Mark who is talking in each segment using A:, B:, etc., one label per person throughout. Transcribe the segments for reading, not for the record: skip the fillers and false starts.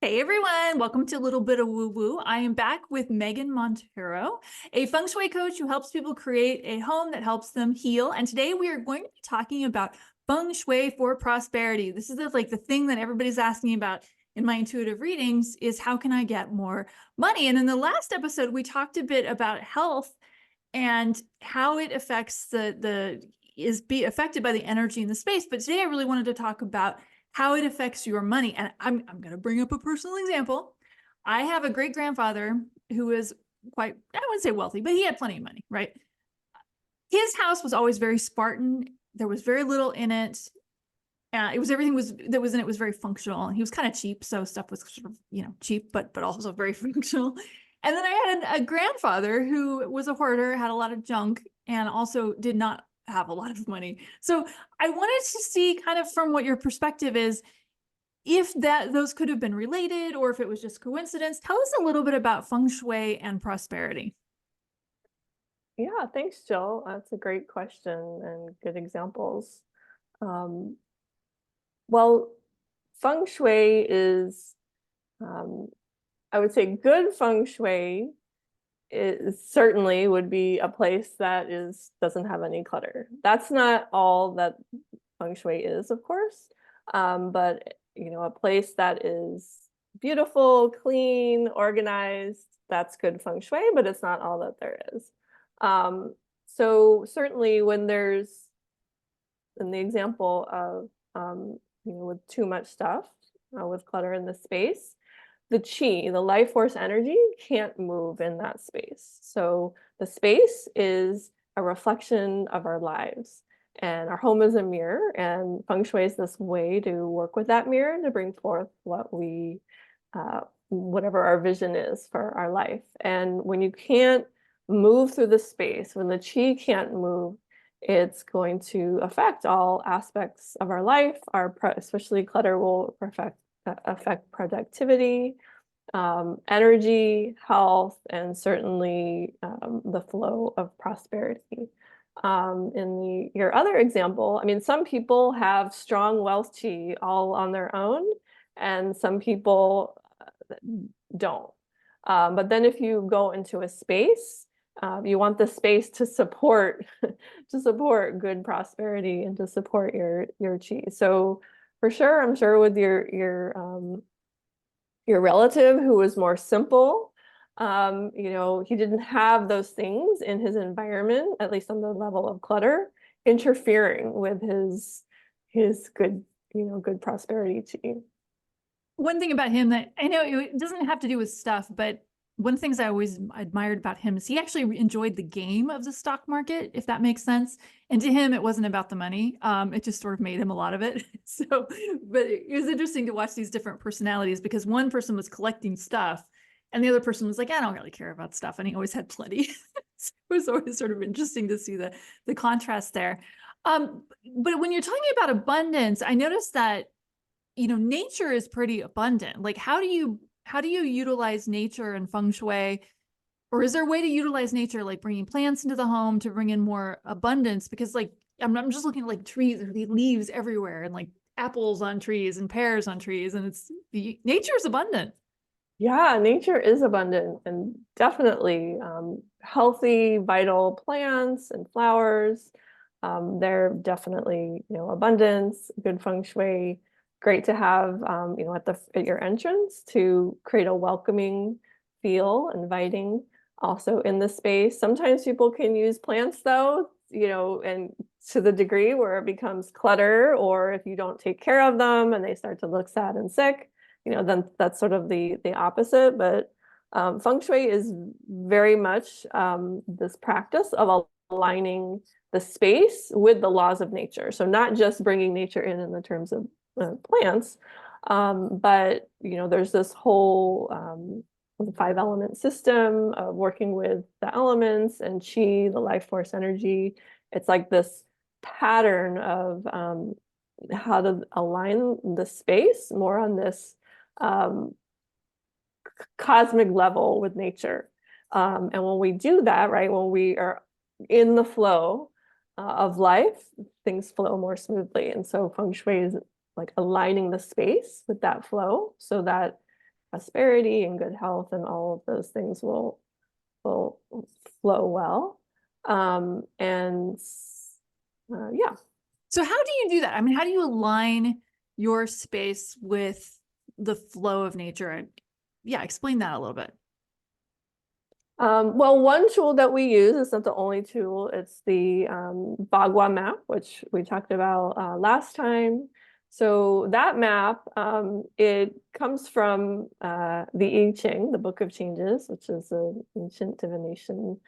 A: Hey everyone, welcome to a little bit of woo woo. I am back with Megan Montero, a Feng Shui coach who helps people create a home that helps them heal. And today we are going to be talking about Feng Shui for prosperity. This is the thing that everybody's asking about in my intuitive readings is how can I get more money? And in the last episode, we talked a bit about health and how it affects be affected by the energy in the space. But today I really wanted to talk about how it affects your money. And I'm going to bring up a personal example. I have a great grandfather who is quite, I wouldn't say wealthy, but he had plenty of money, right? His house was always very Spartan. There was very little in it. Everything that was in it was very functional. And he was kind of cheap, so stuff was sort of cheap, but also very functional. And then I had a grandfather who was a hoarder, had a lot of junk, and also did not have a lot of money. So I wanted to see kind of from what your perspective is, if those could have been related or if it was just coincidence. Tell us a little bit about Feng Shui and prosperity.
B: Yeah, thanks, Jill. That's a great question and good examples. Um, well, Feng Shui is, um, I would say good Feng Shui is certainly would be a place that doesn't have any clutter. That's not all that Feng Shui is, of course, but a place that is beautiful, clean, organized, that's good Feng Shui, but it's not all that there is. So certainly when there's, in the example of, with too much stuff, with clutter in the space, the chi, the life force energy, can't move in that space. So the space is a reflection of our lives. And our home is a mirror, and Feng Shui is this way to work with that mirror to bring forth whatever our vision is for our life. And when you can't move through the space, when the chi can't move, it's going to affect all aspects of our life. Especially clutter will affect productivity, energy, health, and certainly the flow of prosperity. In your other example, I mean, some people have strong wealth chi all on their own, and some people don't. But then if you go into a space, you want the space to support good prosperity and to support your chi. So for sure, I'm sure with your relative who was more simple, he didn't have those things in his environment, at least on the level of clutter, interfering with his good prosperity chi.
A: One thing about him that I know it doesn't have to do with stuff, but one of the things I always admired about him is he actually enjoyed the game of the stock market, if that makes sense. And to him, it wasn't about the money. It just sort of made him a lot of it. So, but it was interesting to watch these different personalities because one person was collecting stuff and the other person was like, I don't really care about stuff. And he always had plenty. So it was always sort of interesting to see the contrast there. But when you're talking about abundance, I noticed that nature is pretty abundant. Like, how do you utilize nature and feng shui? Or is there a way to utilize nature, like bringing plants into the home to bring in more abundance? Because like, I'm just looking at like trees, there are these leaves everywhere and like apples on trees and pears on trees. And nature is abundant.
B: Yeah, nature is abundant and definitely healthy, vital plants and flowers. They're definitely, abundance, good feng shui, great to have, at your entrance to create a welcoming feel, inviting also in the space. Sometimes people can use plants though, and to the degree where it becomes clutter, or if you don't take care of them and they start to look sad and sick, then that's sort of the opposite. But feng shui is very much this practice of aligning the space with the laws of nature. So not just bringing nature in the terms of plants, but there's this whole 5-element system of working with the elements and chi, the life force energy. It's like this pattern of how to align the space more on this cosmic level with nature. And when we do that, right, when we are in the flow of life, things flow more smoothly. And so feng shui is like aligning the space with that flow so that prosperity and good health, and all of those things will flow well. And yeah.
A: So how do you do that? I mean, how do you align your space with the flow of nature? And yeah, explain that a little bit.
B: Well, one tool that we use, it's not the only tool, it's the Bagua map, which we talked about last time. So that map, it comes from the I Ching, the Book of Changes, which is an ancient divination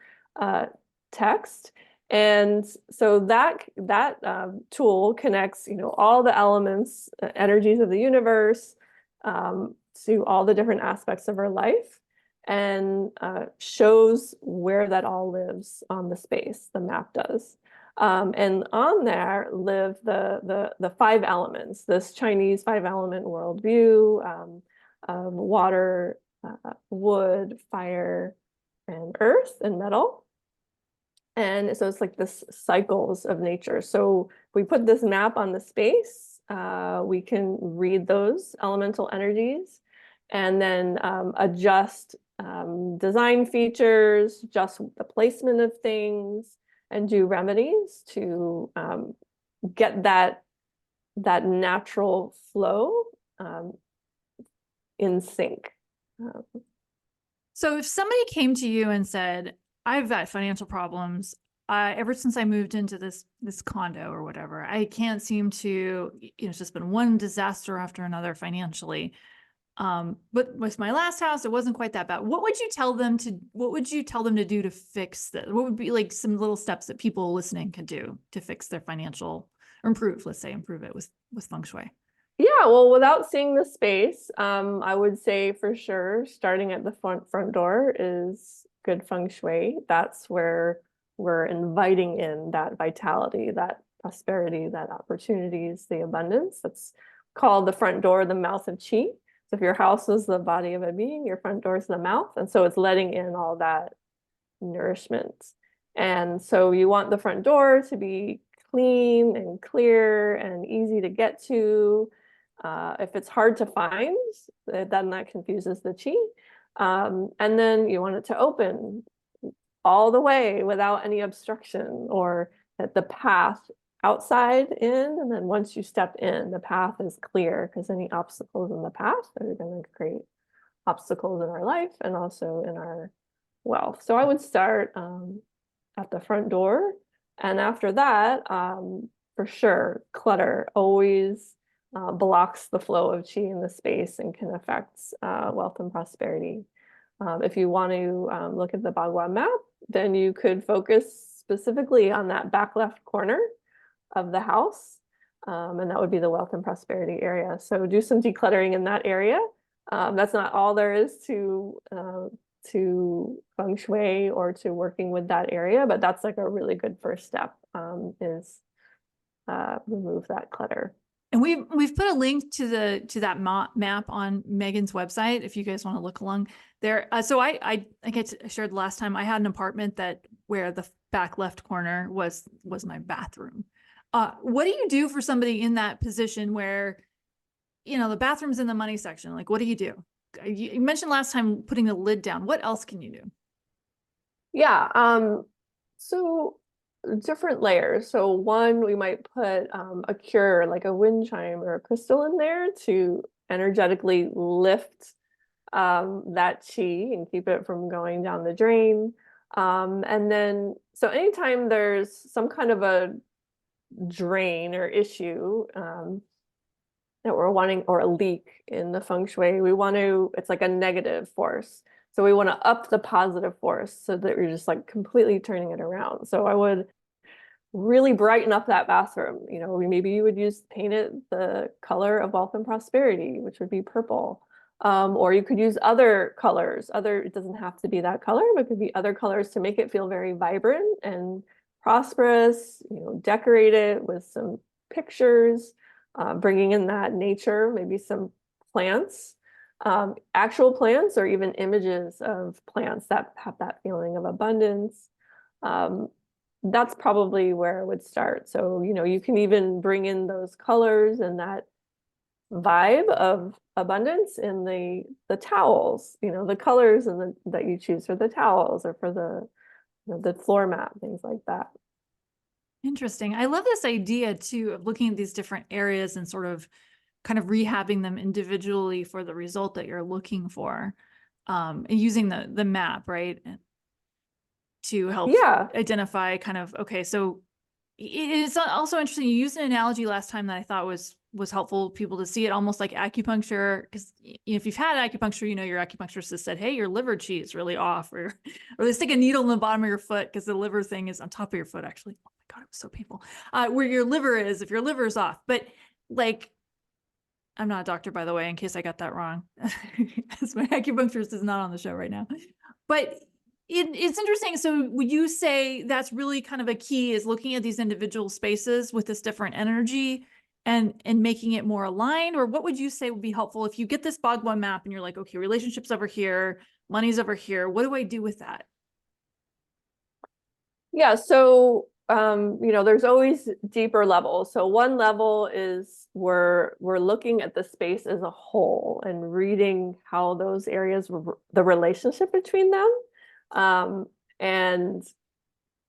B: text. And so that tool connects, all the elements, energies of the universe, to all the different aspects of our life, and shows where that all lives on the space. The map does. And on there live the five elements, this Chinese five-element worldview, water, wood, fire, and earth, and metal. And so it's like this cycles of nature. So we put this map on the space, we can read those elemental energies, and then adjust design features, just the placement of things, and do remedies to get that natural flow in sync.
A: So if somebody came to you and said, I've got financial problems, ever since I moved into this condo or whatever, I can't seem to, it's just been one disaster after another financially. But with my last house, it wasn't quite that bad. What would you tell them to do to fix this? What would be like some little steps that people listening could do to fix their financial, or improve it with Feng Shui?
B: Yeah, well, without seeing the space, I would say for sure, starting at the front door is good Feng Shui. That's where we're inviting in that vitality, that prosperity, that opportunities, the abundance. That's called the front door, the mouth of Qi. So if your house is the body of a being, your front door is the mouth. And so it's letting in all that nourishment. And so you want the front door to be clean and clear and easy to get to. If it's hard to find, then that confuses the Qi. And then you want it to open all the way without any obstruction, or that the path outside in, and then once you step in, the path is clear, because any obstacles in the path are going to create obstacles in our life and also in our wealth. So I would start at the front door, and after that, for sure, clutter always blocks the flow of Qi in the space and can affect wealth and prosperity. If you want to look at the Bagua map, then you could focus specifically on that back left corner of the house, and that would be the wealth and prosperity area. So do some decluttering in that area. That's not all there is to Feng Shui or to working with that area, but that's like a really good first step, is remove that clutter.
A: And we've put a link to that map on Megan's website if you guys want to look along there. So I shared last time, I had an apartment where the back left corner was my bathroom. What do you do for somebody in that position where, the bathroom's in the money section? Like, what do you do? You mentioned last time putting the lid down. What else can you do?
B: Yeah, so different layers. So one, we might put a cure, like a wind chime or a crystal in there to energetically lift that Qi and keep it from going down the drain. And then, so anytime there's some kind of a drain or issue that we're wanting, or a leak in the Feng Shui, it's like a negative force. So we want to up the positive force so that you're just like completely turning it around. So I would really brighten up that bathroom. Maybe you would paint it the color of wealth and prosperity, which would be purple. Or you could use other colors. It doesn't have to be that color, but it could be other colors to make it feel very vibrant and prosperous. Decorate it with some pictures, bringing in that nature, maybe some plants, actual plants, or even images of plants that have that feeling of abundance. That's probably where I would start. So, you can even bring in those colors and that vibe of abundance in the towels, the colors and that you choose for the towels or for the floor mat, things like that.
A: Interesting. I love this idea too of looking at these different areas and sort of kind of rehabbing them individually for the result that you're looking for. And using the map, right? To help
B: Yeah.
A: identify kind of, okay, so it's also interesting. You used an analogy last time that I thought was helpful people to see it almost like acupuncture, because if you've had acupuncture, your acupuncturist has said, hey, your liver chi is really off, or they stick a needle in the bottom of your foot because the liver thing is on top of your foot, actually. Oh my God, it was so painful. Where your liver is, if your liver is off. But like, I'm not a doctor, by the way, in case I got that wrong. As my acupuncturist is not on the show right now. But it's interesting. So would you say that's really kind of a key, is looking at these individual spaces with this different energy and making it more aligned? Or what would you say would be helpful if you get this Bagua map and you're like, okay, relationships over here, money's over here. What do I do with that?
B: Yeah, so there's always deeper levels. So one level is we're looking at the space as a whole and reading how those areas, the relationship between them, and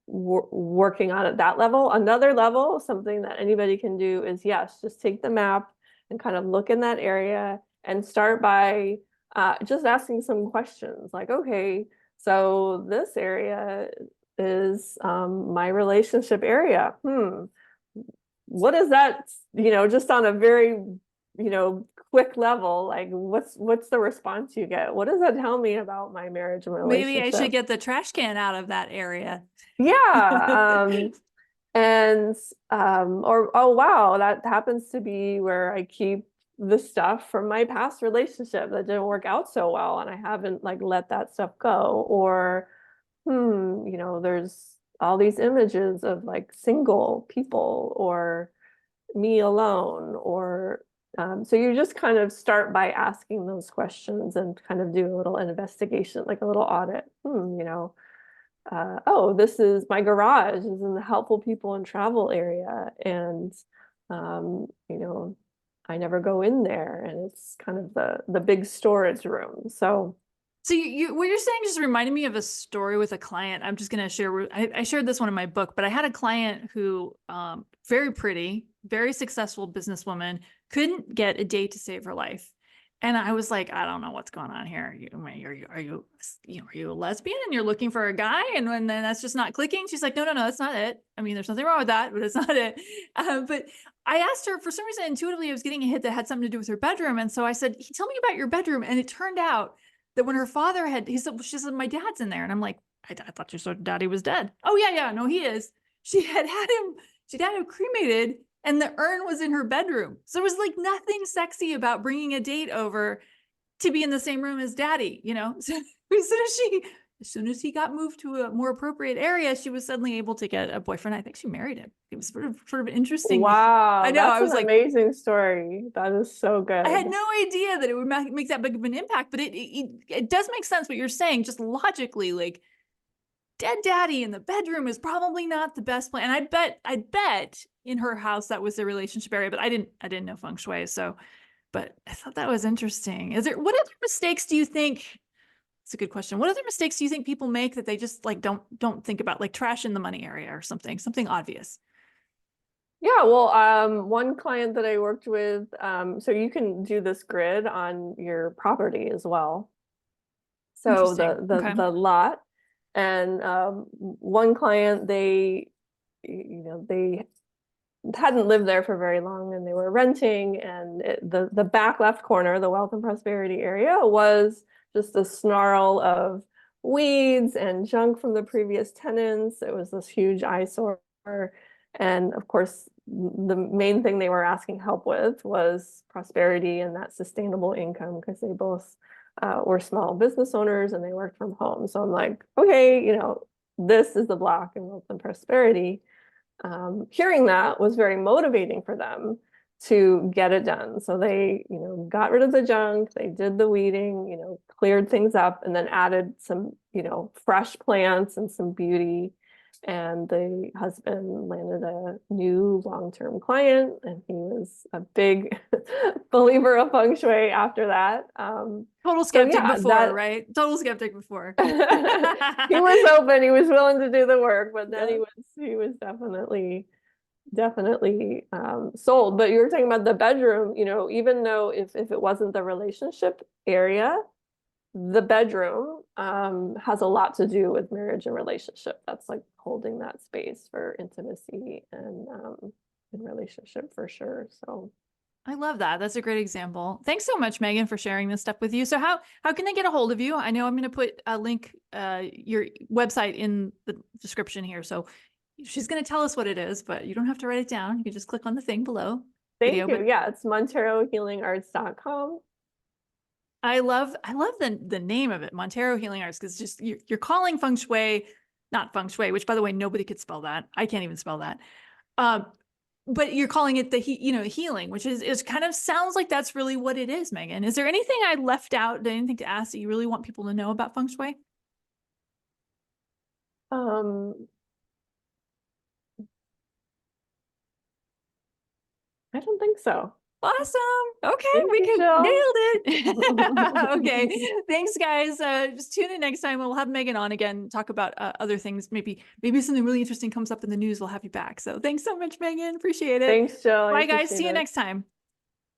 B: working on at that level. Another level, something that anybody can do is, yes, just take the map and kind of look in that area and start by just asking some questions like, okay, so this area is my relationship area. What is that, just on a very, quick level, like what's the response you get? What does that tell me about my marriage and
A: Maybe I should
B: relationship?
A: get the trash can out of that area.
B: Yeah. And or oh wow, that happens to be where I keep the stuff from my past relationship that didn't work out so well, and I haven't like let that stuff go. Or there's all these images of like single people or me alone, or so you just kind of start by asking those questions and kind of do a little investigation, like a little audit. Oh, this is my garage is in the helpful people and travel area. And, I never go in there, and it's kind of the big storage room. So
A: So what you're saying just reminded me of a story with a client. I'm just going to share. I shared this one in my book, but I had a client who, very pretty, very successful businesswoman, couldn't get a date to save her life. And I was like, I don't know what's going on here. Are you a lesbian and you're looking for a guy? And then that's just not clicking. She's like, no, that's not it. I mean, there's nothing wrong with that, but it's not it. But I asked her, for some reason, intuitively, I was getting a hit that had something to do with her bedroom. And so I said, tell me about your bedroom. And it turned out that when her father she said, my dad's in there. And I'm like, I thought your sort of daddy was dead. Oh yeah, no, he is. She'd had him cremated, and the urn was in her bedroom. So there was like nothing sexy about bringing a date over to be in the same room as daddy, So as soon as he got moved to a more appropriate area, she was suddenly able to get a boyfriend. I think she married him. It was sort of interesting. I
B: wow,
A: know.
B: that's
A: I
B: an
A: was like,
B: amazing story. That is so
A: I had
B: good.
A: no idea that it would make that big of an impact, but it does make sense what you're saying, just logically. Like, dead daddy in the bedroom is probably not the best plan. And I bet in her house that was the relationship area, but I didn't know feng shui, so. But I thought that was interesting. What other mistakes do you think? It's a good question. What other mistakes do you think people make that they just like don't think about, like trash in the money area or something obvious?
B: Yeah, well, one client that I worked with, so you can do this grid on your property as well. So
A: Interesting.
B: the the
A: Okay.
B: the lot, and one client, they hadn't lived there for very long, and they were renting, and the back left corner, the wealth and prosperity area, was just a snarl of weeds and junk from the previous tenants. It was this huge eyesore. And of course, the main thing they were asking help with was prosperity and that sustainable income, because they both were small business owners and they worked from home. So I'm like, okay, this is the block in wealth and prosperity. Hearing that was very motivating for them to get it done. So they, got rid of the junk, they did the weeding, cleared things up, and then added some, fresh plants and some beauty. And the husband landed a new long-term client, and he was a big believer of Feng Shui after that.
A: Total
B: So
A: skeptic
B: yeah,
A: before, right? Total skeptic before.
B: he was open, he was willing to do the work, but then
A: Yeah.
B: he was definitely sold. But you were talking about the bedroom, you know, even though if it wasn't the relationship area, the bedroom has a lot to do with marriage and relationship. That's like holding that space for intimacy and relationship for sure. So
A: I love that. That's a great example. Thanks so much, Megan, for sharing this stuff with you. So how can they get a hold of you? I know I'm going to put a link, your website in the description here. So she's going to tell us what it is, but you don't have to write it down. You can just click on the thing below
B: thank
A: video.
B: you.
A: But
B: Yeah, it's monterohealingarts.com.
A: I love the name of it, Montero Healing Arts, because just you're calling feng shui, not feng shui, which by the way, nobody could spell that. I can't even spell that. But you're calling it the healing, which is kind of sounds like that's really what it is, Megan. Is there anything I left out, anything to ask that you really want people to know about feng shui?
B: Um, I don't think so.
A: Awesome. Okay,
B: Thank
A: we
B: you,
A: nailed
B: Jill.
A: it. Okay, thanks, guys. Just tune in next time. We'll have Megan on again, talk about other things. Maybe something really interesting comes up in the news. We'll have you back. So thanks so much, Megan. Appreciate it.
B: Thanks, Jill. I
A: Bye, guys.
B: appreciate
A: See you
B: it.
A: next time.